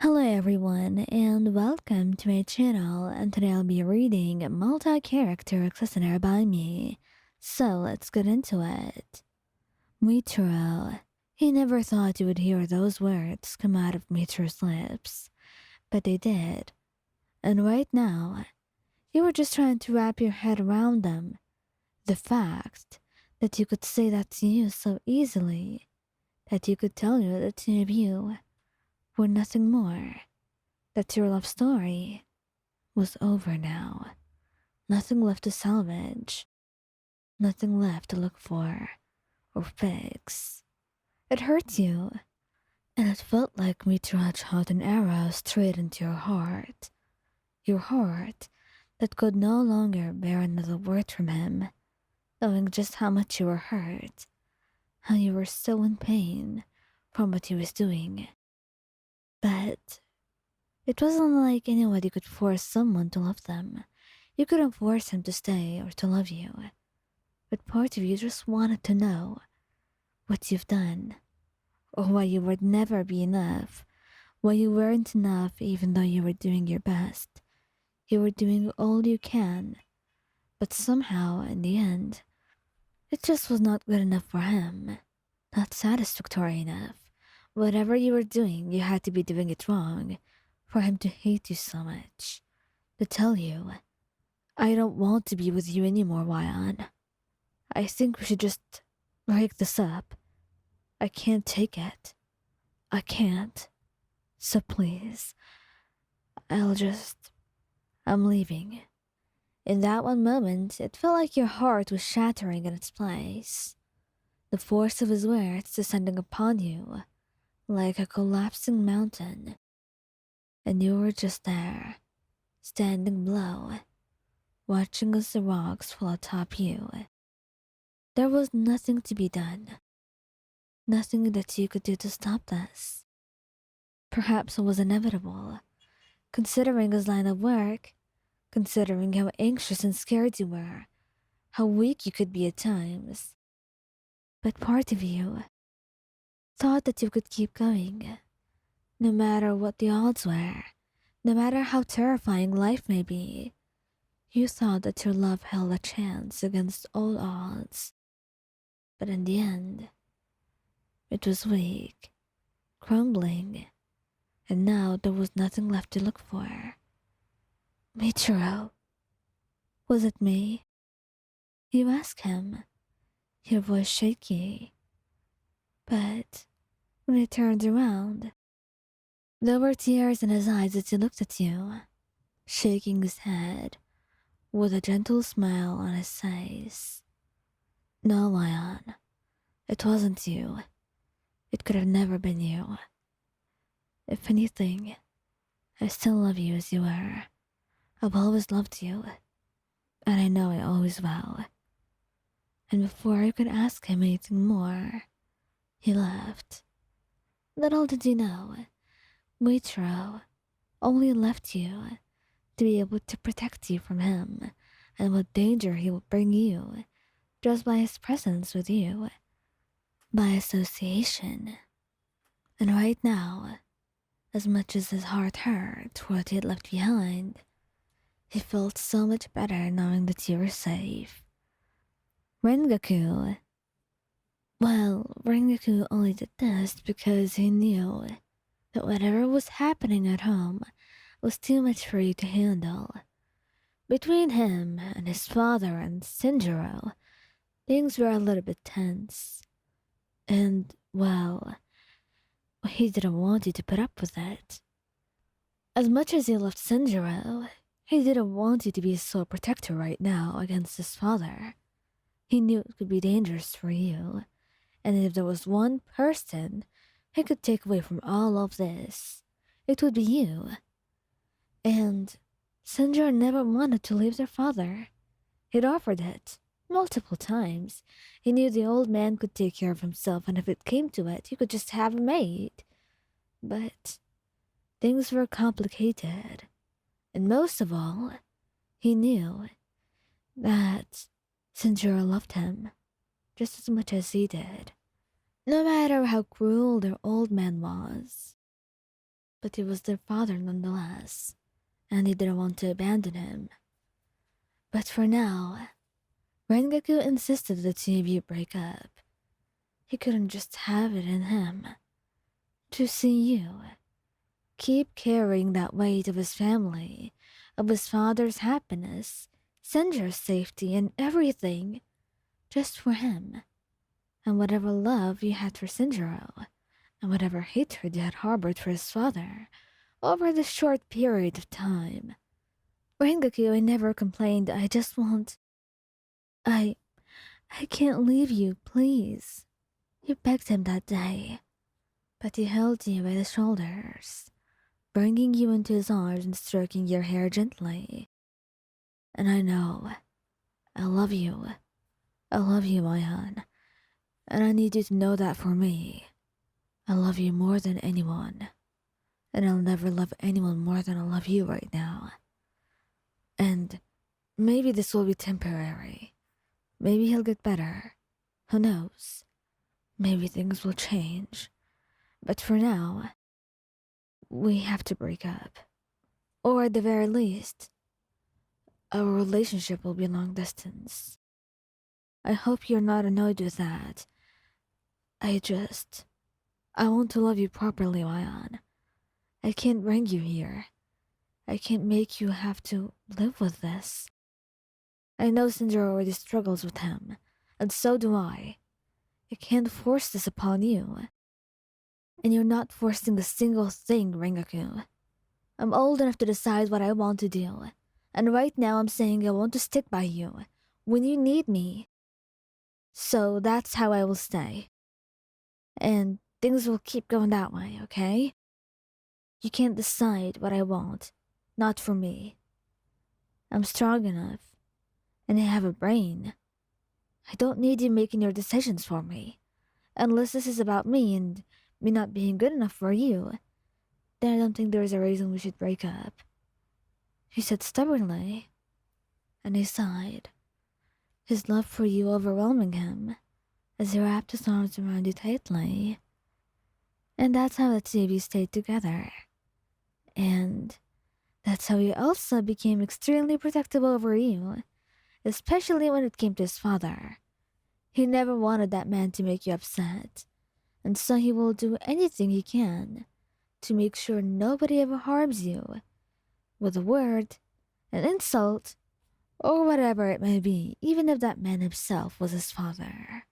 Hello everyone and welcome to my channel, and today I'll be reading Multi-Character Questionnaire by me. So let's get into it. Muichiro. He never thought he would hear those words come out of Muichiro's lips, but they did. And right now, you were just trying to wrap your head around them. The fact that you could say that to you so easily, that you could tell you that two of you were nothing more. That your love story was over now. Nothing left to salvage. Nothing left to look for or fix. It hurt you, and it felt like me to shot an arrow straight into your heart. Your heart that could no longer bear another word from him, knowing just how much you were hurt, how you were so in pain from what he was doing. But it wasn't like anybody could force someone to love them. You couldn't force him to stay or to love you. But part of you just wanted to know what you've done, or why you would never be enough, why you weren't enough even though you were doing your best. You were doing all you can, but somehow, in the end, it just was not good enough for him. Not satisfactory enough. Whatever you were doing, you had to be doing it wrong for him to hate you so much. To tell you, I don't want to be with you anymore, Wyan. I think we should just break this up. I can't take it. I can't. So please, I'm leaving. In that one moment, it felt like your heart was shattering in its place. The force of his words descending upon you like a collapsing mountain. And you were just there, standing below, watching as the rocks fall atop you. There was nothing to be done. Nothing that you could do to stop this. Perhaps it was inevitable, considering his line of work, considering how anxious and scared you were, how weak you could be at times. But part of you thought that you could keep going, no matter what the odds were, no matter how terrifying life may be. You thought that your love held a chance against all odds. But in the end, it was weak, crumbling, and now there was nothing left to look for. Michiro, was it me? You asked him, your voice shaky. But when he turned around, there were tears in his eyes as he looked at you, shaking his head with a gentle smile on his face. No, Lion, it wasn't you. It could have never been you. If anything, I still love you as you were. I've always loved you, and I know I always will. And before I could ask him anything more, he left. Little did you know, Muichiro only left you to be able to protect you from him and what danger he would bring you just by his presence with you, by association. And right now, as much as his heart hurt for what he had left behind, he felt so much better knowing that you were safe. Rengoku. Well, Rengoku only did this because he knew that whatever was happening at home was too much for you to handle. Between him and his father and Shinjiro, things were a little bit tense. And, well, he didn't want you to put up with it. As much as he loved Shinjiro, he didn't want you to be his sole protector right now against his father. He knew it could be dangerous for you, and if there was one person he could take away from all of this, it would be you. And Shinjiro never wanted to leave their father. He'd offered it multiple times. He knew the old man could take care of himself, and if it came to it, he could just have a maid. But things were complicated. And most of all, he knew that Shinjiro loved him just as much as he did, no matter how cruel their old man was. but he was their father nonetheless, and they didn't want to abandon him. But for now, Rengoku insisted that the two of you break up. He couldn't just have it in him to see you keep carrying that weight of his family, of his father's happiness, Senjo's safety, and everything, just for him. And whatever love you had for Senjuro, and whatever hatred you had harbored for his father, over this short period of time. Rengoku, I never complained, I just want... I can't leave you, please. You begged him that day, but he held you by the shoulders, bringing you into his arms and stroking your hair gently. And I know, I love you. I love you, Mayan. And I need you to know that for me. I love you more than anyone. And I'll never love anyone more than I love you right now. And maybe this will be temporary. Maybe he'll get better. Who knows? Maybe things will change. But for now, we have to break up. Or at the very least, our relationship will be long distance. I hope you're not annoyed with that. I want to love you properly, Mayan. I can't bring you here. I can't make you have to live with this. I know Cinder already struggles with him, and so do I. I can't force this upon you. And you're not forcing a single thing, Rengoku. I'm old enough to decide what I want to do, and right now I'm saying I want to stick by you when you need me. So that's how I will stay. And things will keep going that way, okay? You can't decide what I want, not for me. I'm strong enough, and I have a brain. I don't need you making your decisions for me. Unless this is about me and me not being good enough for you, then I don't think there is a reason we should break up. He said stubbornly, and he sighed, his love for you overwhelming him as he wrapped his arms around you tightly. And that's how the two of you stayed together. And that's how he also became extremely protective over you, especially when it came to his father. He never wanted that man to make you upset, and so he will do anything he can to make sure nobody ever harms you, with a word, an insult, or whatever it may be, even if that man himself was his father.